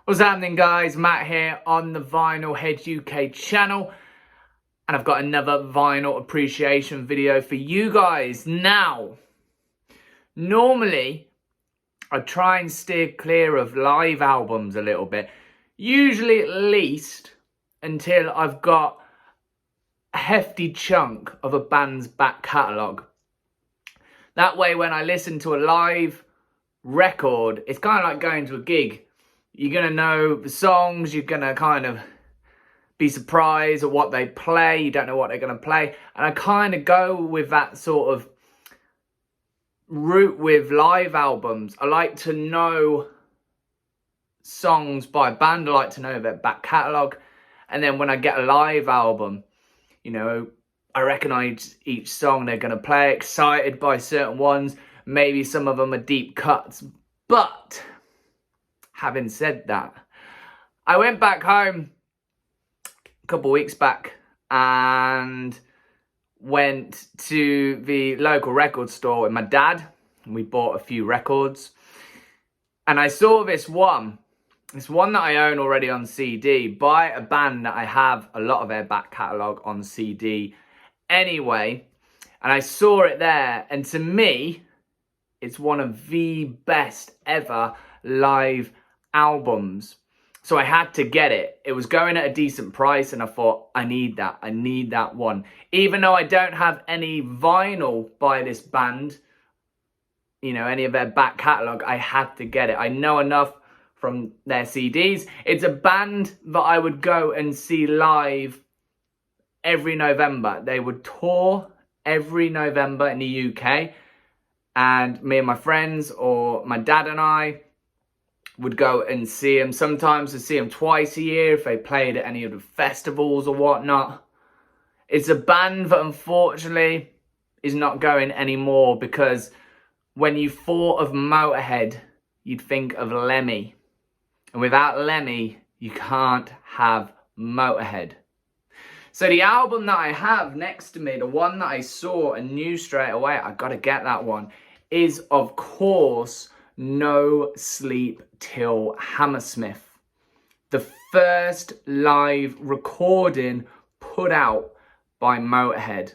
What's happening, guys? Matt here on the Vinyl Head UK channel, and I've got another vinyl appreciation video for you guys. Now, normally I try and steer clear of live albums a little bit, usually at least until I've got a hefty chunk of a band's back catalogue. That way, when I listen to a live record, it's kind of like going to a gig. You're going to know the songs, you're going to kind of be surprised at what they play, you don't know what they're going to play. And I kind of go with that sort of route with live albums. I like to know songs by band, I like to know their back catalogue. And then when I get a live album, you know, I recognise each song they're going to play, excited by certain ones. Maybe some of them are deep cuts. But having said that, I went back home a couple of weeks back and went to the local record store with my dad. And we bought a few records. And I saw this one that I own already on CD by a band that I have a lot of their back catalogue on CD anyway. And I saw it there. And to me, it's one of the best ever live albums. So I had to get it. It was going at a decent price and I thought, I need that one. Even though I don't have any vinyl by this band, you know, any of their back catalogue, I had to get it. I know enough from their CDs. It's a band that I would go and see live every November. They would tour every November in the UK. And me and my friends, or my dad and I, would go and see them. Sometimes I'd see them twice a year if they played at any of the festivals or whatnot. It's a band that unfortunately is not going anymore, because when you thought of Motorhead, you'd think of Lemmy. And without Lemmy, you can't have Motorhead. So the album that I have next to me, the one that I saw and knew straight away, I gotta get that one, is of course No Sleep Til Hammersmith. The first live recording put out by Motorhead.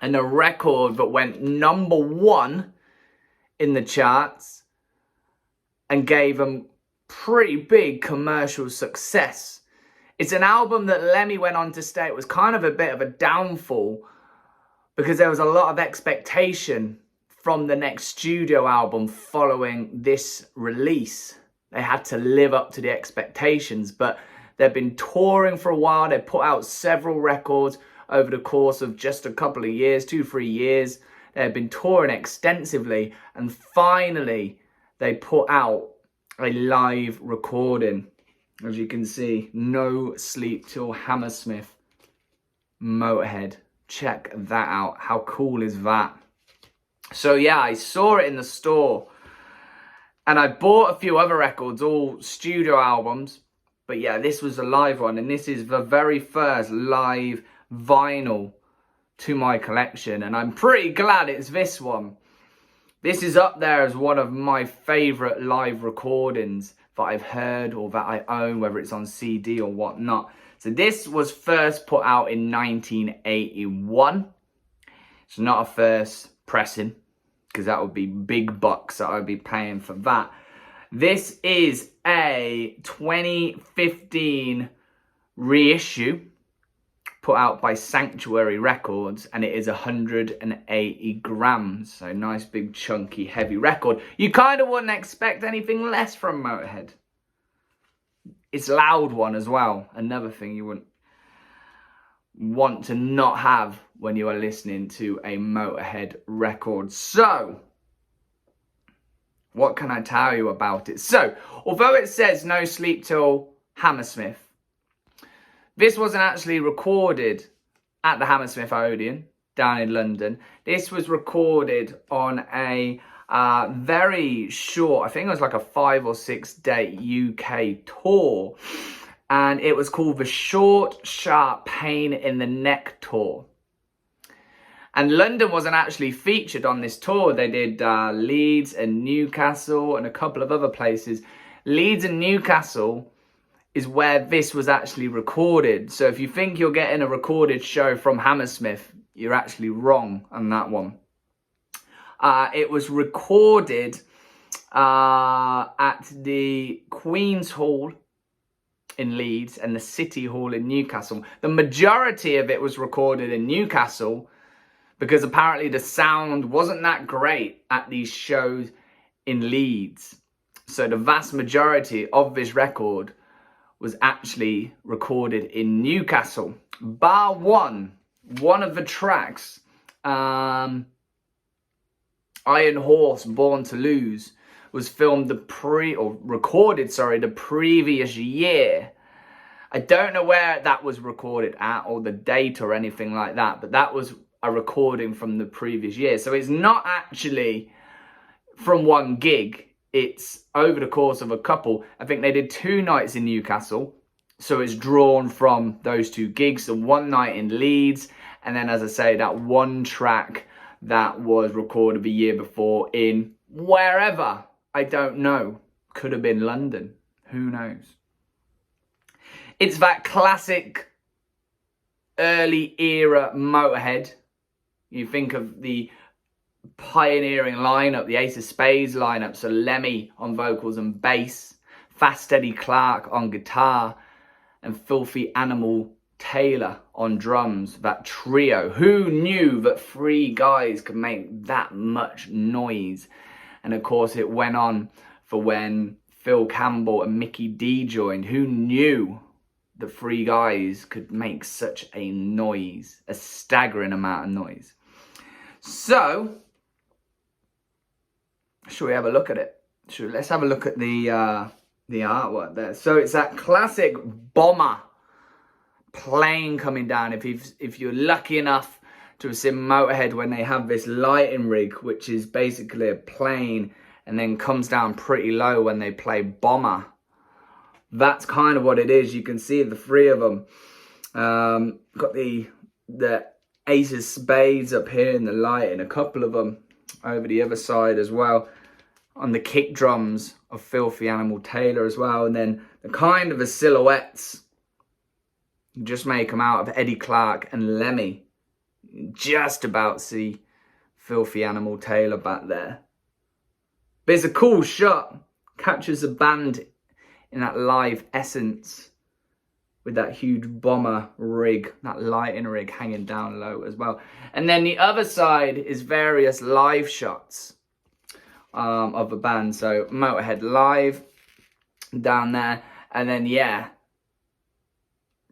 And a record that went #1 in the charts and gave them pretty big commercial success. It's an album that Lemmy went on to state was kind of a bit of a downfall, because there was a lot of expectation from the next studio album following this release. They had to live up to the expectations, but they've been touring for a while. They put out several records over the course of just a couple of years, 2-3 years. They've been touring extensively, and finally they put out a live recording. As you can see, No Sleep Til Hammersmith, Motorhead. Check that out. How cool is that? So yeah, I saw it in the store and I bought a few other records, all studio albums. But yeah, this was a live one, and this is the very first live vinyl to my collection. And I'm pretty glad it's this one. This is up there as one of my favourite live recordings that I've heard or that I own, whether it's on CD or whatnot. So this was first put out in 1981. It's not a first pressing, because that would be big bucks that I'd be paying for that. This is a 2015 reissue put out by Sanctuary Records, and it is 180 grams. So nice big chunky heavy record. You kind of wouldn't expect anything less from Motorhead. It's a loud one as well. Another thing you wouldn't want to not have when you are listening to a Motorhead record. So, what can I tell you about it? So, although it says No Sleep Til Hammersmith, this wasn't actually recorded at the Hammersmith Odeon down in London. This was recorded on a very short, I think it was like a 5 or 6 day UK tour. And it was called the Short, Sharp Pain in the Neck Tour. And London wasn't actually featured on this tour. They did Leeds and Newcastle and a couple of other places. Leeds and Newcastle is where this was actually recorded. So if you think you're getting a recorded show from Hammersmith, you're actually wrong on that one. It was recorded at the Queen's Hall in Leeds and the City Hall in Newcastle. The majority of it was recorded in Newcastle because apparently the sound wasn't that great at these shows in Leeds. So the vast majority of this record was actually recorded in Newcastle. Bar one of the tracks, Iron Horse, Born to Lose, was filmed recorded the previous year. I don't know where that was recorded at or the date or anything like that, but that was a recording from the previous year. So it's not actually from one gig. It's over the course of a couple. I think they did 2 nights in Newcastle. So it's drawn from those 2 gigs. So 1 night in Leeds. And then, as I say, that 1 track that was recorded the year before in wherever. I don't know. Could have been London. Who knows? It's that classic early era Motorhead. You think of the pioneering lineup, the Ace of Spades lineup. So Lemmy on vocals and bass, Fast Steady Clarke on guitar, and Filthy Animal Taylor on drums. That trio. Who knew that 3 guys could make that much noise? And of course it went on for when Phil Campbell and Mickey D joined. Who knew the 3 guys could make such a noise, a staggering amount of noise? So, shall we have a look at it? Let's have a look at the artwork there. So it's that classic bomber plane coming down. If you're lucky enough to have seen Motorhead when they have this lighting rig, which is basically a plane and then comes down pretty low when they play Bomber. That's kind of what it is. You can see the 3 of them. Got the Ace of Spades up here in the lighting, a couple of them over the other side as well. On the kick drums of Filthy Animal Taylor as well. And then the kind of the silhouettes, just make them out of Eddie Clarke and Lemmy. Just about see Filthy Animal Taylor back there. But it's a cool shot. Captures the band in that live essence with that huge bomber rig, that lighting rig hanging down low as well. And then the other side is various live shots of the band. So Motorhead live down there. And then, yeah,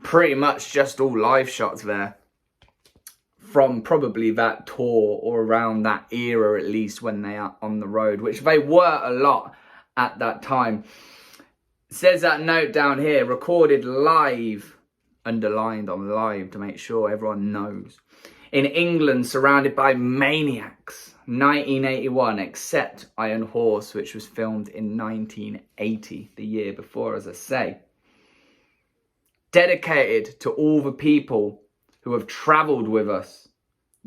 pretty much just all live shots there from probably that tour or around that era, at least, when they are on the road, which they were a lot at that time. It says that note down here, recorded live, underlined on live to make sure everyone knows. In England, surrounded by maniacs, 1981, except Iron Horse, which was filmed in 1980, the year before, as I say. Dedicated to all the people who have travelled with us,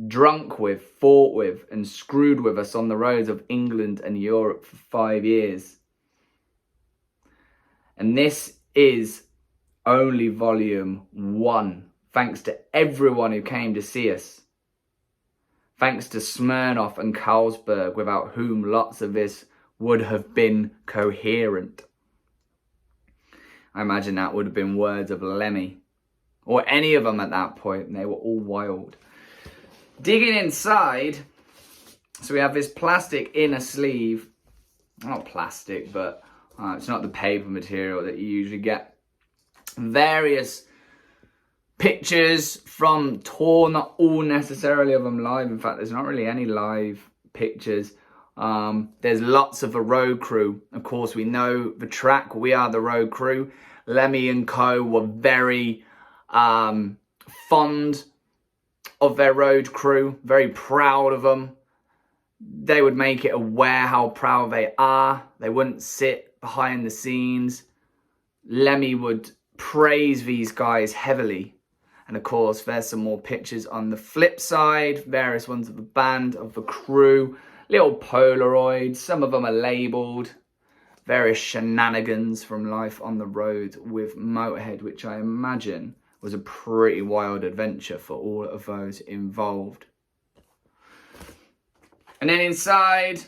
drunk with, fought with, and screwed with us on the roads of England and Europe for 5 years. And this is only volume 1. Thanks to everyone who came to see us. Thanks to Smirnoff and Carlsberg, without whom lots of this would have been coherent. I imagine that would have been words of Lemmy. Or any of them at that point. They were all wild. Digging inside, so we have this plastic inner sleeve. Not plastic, but it's not the paper material that you usually get. Various pictures from tour, not all necessarily of them live. In fact, there's not really any live pictures. There's lots of the road crew. Of course, we know the track, We Are the Road Crew. Lemmy and co were very fond of their road crew, very proud of them. They would make it aware how proud they are. They wouldn't sit behind the scenes. Lemmy would praise these guys heavily. And of course, there's some more pictures on the flip side, various ones of the band, of the crew, little Polaroids. Some of them are labelled. various shenanigans from life on the road with Motorhead, which I imagine was a pretty wild adventure for all of those involved. And then inside,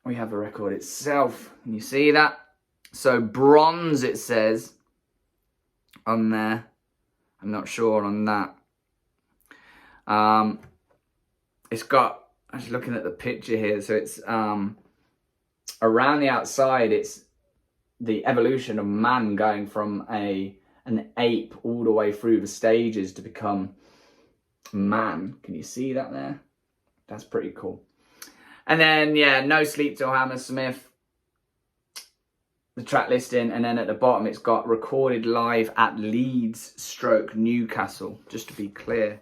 we have the record itself. Can you see that? So bronze, it says on there. I'm not sure on that. It's got, I was looking at the picture here, so it's around the outside, it's the evolution of man going from an ape all the way through the stages to become man. Can you see that there? That's pretty cool. And then, yeah, No Sleep Til Hammersmith, the track listing, and then at the bottom it's got recorded live at Leeds / Newcastle, just to be clear.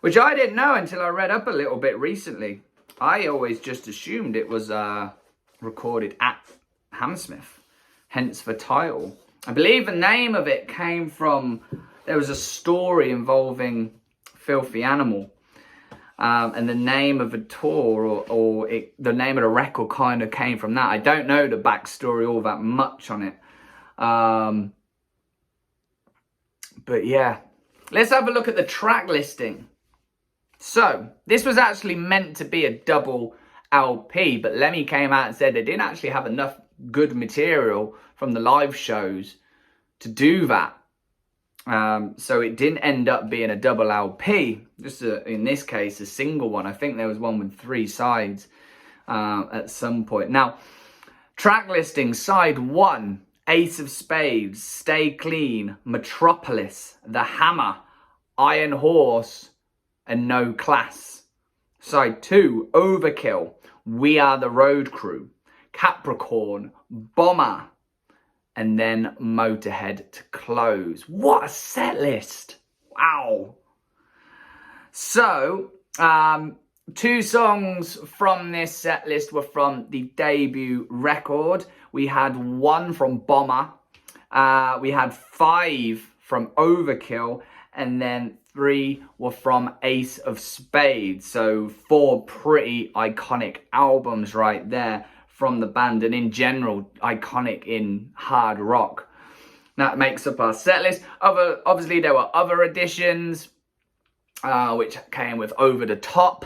Which I didn't know until I read up a little bit recently. I always just assumed it was recorded at Hammersmith, hence the title. I believe the name of it came from, there was a story involving Filthy Animal. And the name of the tour the name of the record kind of came from that. I don't know the backstory all that much on it. But yeah, let's have a look at the track listing. So this was actually meant to be a double LP, but Lemmy came out and said they didn't actually have enough good material from the live shows to do that. So it didn't end up being a double LP, just in this case a single one. I think there was one with 3 sides at some point. Now, track listing, side 1, Ace of Spades, Stay Clean, Metropolis, The Hammer, Iron Horse, and No Class. Side 2, Overkill, We Are the Road Crew, Capricorn, Bomber, and then Motorhead to close. What a set list! Wow. So, 2 songs from this set list were from the debut record. We had 1 from Bomber. We had 5 from Overkill. And then 3 were from Ace of Spades. So 4 pretty iconic albums right there from the band, and in general iconic in hard rock. That makes up our set list. Obviously there were other additions which came with Over the Top,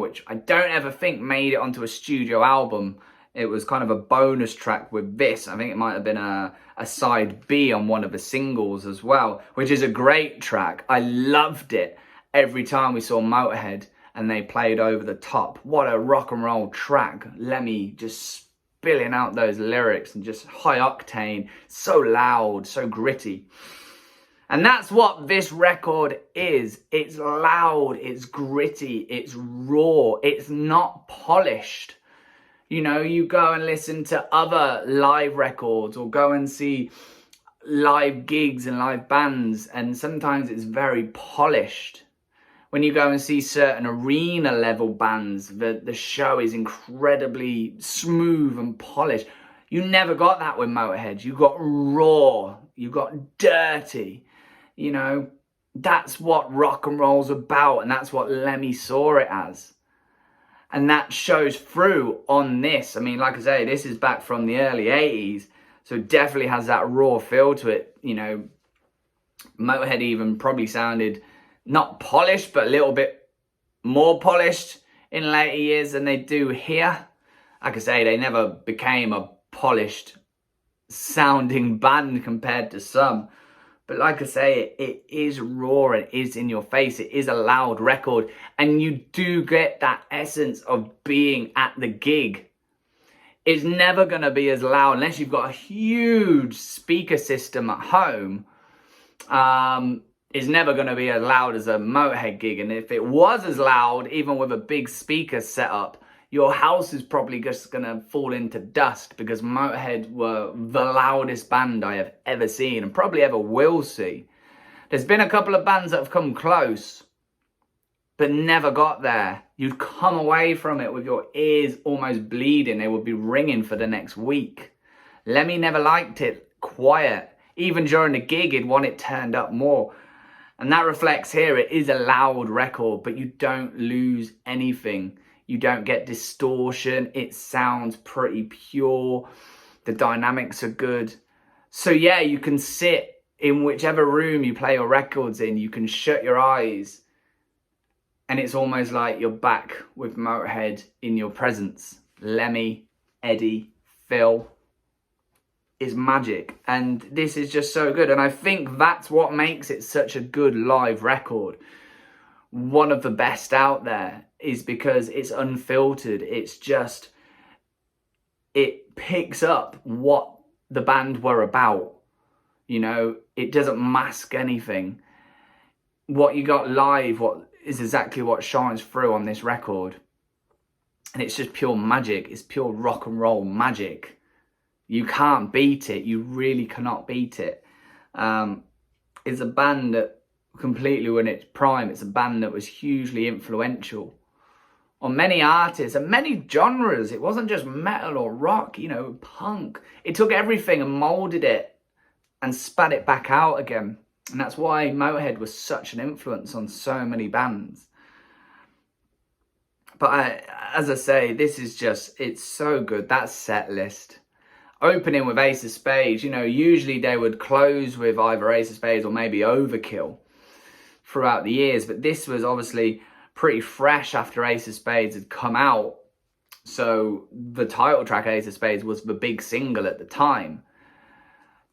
which I don't ever think made it onto a studio album. It was kind of a bonus track with this. I think it might have been a side B on one of the singles as well, which is a great track. I loved it every time we saw Motorhead and they played Over the Top. What a rock and roll track. Lemmy just spilling out those lyrics and just high octane, so loud, so gritty. And that's what this record is. It's loud, it's gritty, it's raw, it's not polished. You know, you go and listen to other live records or go and see live gigs and live bands, and sometimes it's very polished. When you go and see certain arena level bands, the show is incredibly smooth and polished. You never got that with Motorhead. You got raw, you got dirty. You know, that's what rock and roll's about, and that's what Lemmy saw it as. And that shows through on this. I mean, like I say, this is back from the early 80s, so it definitely has that raw feel to it. You know, Motorhead even probably sounded not polished, but a little bit more polished in later years than they do here. Like I say, they never became a polished sounding band compared to some. But like I say, it is raw, it is in your face, it is a loud record. And you do get that essence of being at the gig. It's never going to be as loud unless you've got a huge speaker system at home. It's never going to be as loud as a Motorhead gig. And if it was as loud, even with a big speaker setup, your house is probably just going to fall into dust, because Motorhead were the loudest band I have ever seen and probably ever will see. There's been a couple of bands that have come close, but never got there. You'd come away from it with your ears almost bleeding. They would be ringing for the next week. Lemmy never liked it quiet. Even during the gig, he'd want it turned up more. And that reflects here. It is a loud record, but you don't lose anything. You don't get distortion. It sounds pretty pure. The dynamics are good. So yeah, you can sit in whichever room you play your records in. You can shut your eyes and it's almost like you're back with Motorhead in your presence. Lemmy, Eddie, Phil is magic. And this is just so good. And I think that's what makes it such a good live record. One of the best out there is because it's unfiltered. It's just, it picks up what the band were about. You know, it doesn't mask anything. What you got live, what is exactly what shines through on this record. And it's just pure magic. It's pure rock and roll magic. You can't beat it. You really cannot beat it. It's a band that completely when its prime, it's a band that was hugely influential on many artists and many genres. It wasn't just metal or rock, you know, punk. It took everything and molded it and spat it back out again. And that's why Motorhead was such an influence on so many bands. But as I say, this is just, it's so good. That set list. Opening with Ace of Spades, you know, usually they would close with either Ace of Spades or maybe Overkill throughout the years. But this was obviously pretty fresh after Ace of Spades had come out. So the title track, Ace of Spades, was the big single at the time.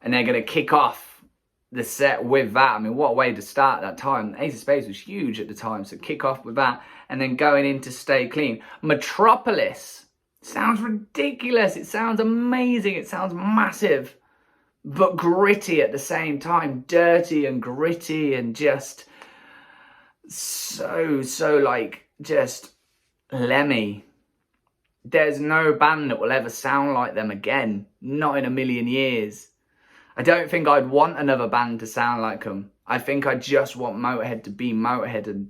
And they're going to kick off the set with that. I mean, what a way to start that time. Ace of Spades was huge at the time. So kick off with that. And then going into Stay Clean. Metropolis sounds ridiculous. It sounds amazing. It sounds massive. But gritty at the same time. Dirty and gritty and just so like just Lemmy. There's no band that will ever sound like them again. Not in a million years. I don't think I'd want another band to sound like them. I think I just want Motorhead to be Motorhead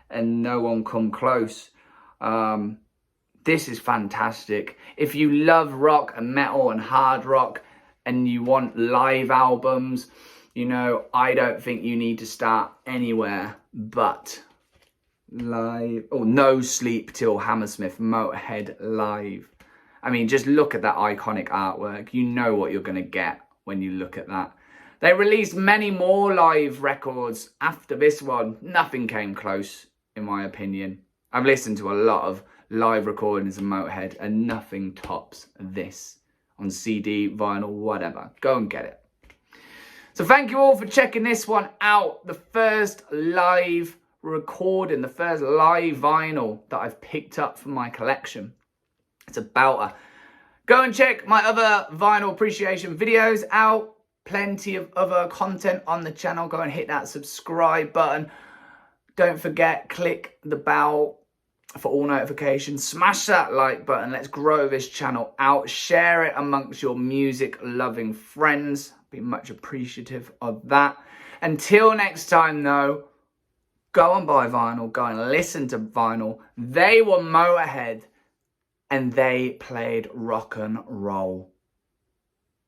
and no one come close. This is fantastic. If you love rock and metal and hard rock and you want live albums, you know, I don't think you need to start anywhere but live. Oh, No Sleep Til Hammersmith, Motorhead live. I mean, just look at that iconic artwork. You know what you're going to get when you look at that. They released many more live records after this one. Nothing came close, in my opinion. I've listened to a lot of live recordings of Motorhead and nothing tops this on CD, vinyl, whatever. Go and get it. So thank you all for checking this one out. The first live recording, the first live vinyl that I've picked up from my collection. It's a belter. Go and check my other vinyl appreciation videos out. Plenty of other content on the channel. Go and hit that subscribe button. Don't forget, click the bell for all notifications. Smash that like button. Let's grow this channel out. Share it amongst your music loving friends. Be much appreciative of that. Until next time though, go and buy vinyl. Go and listen to vinyl. They were Motorhead and they played rock and roll.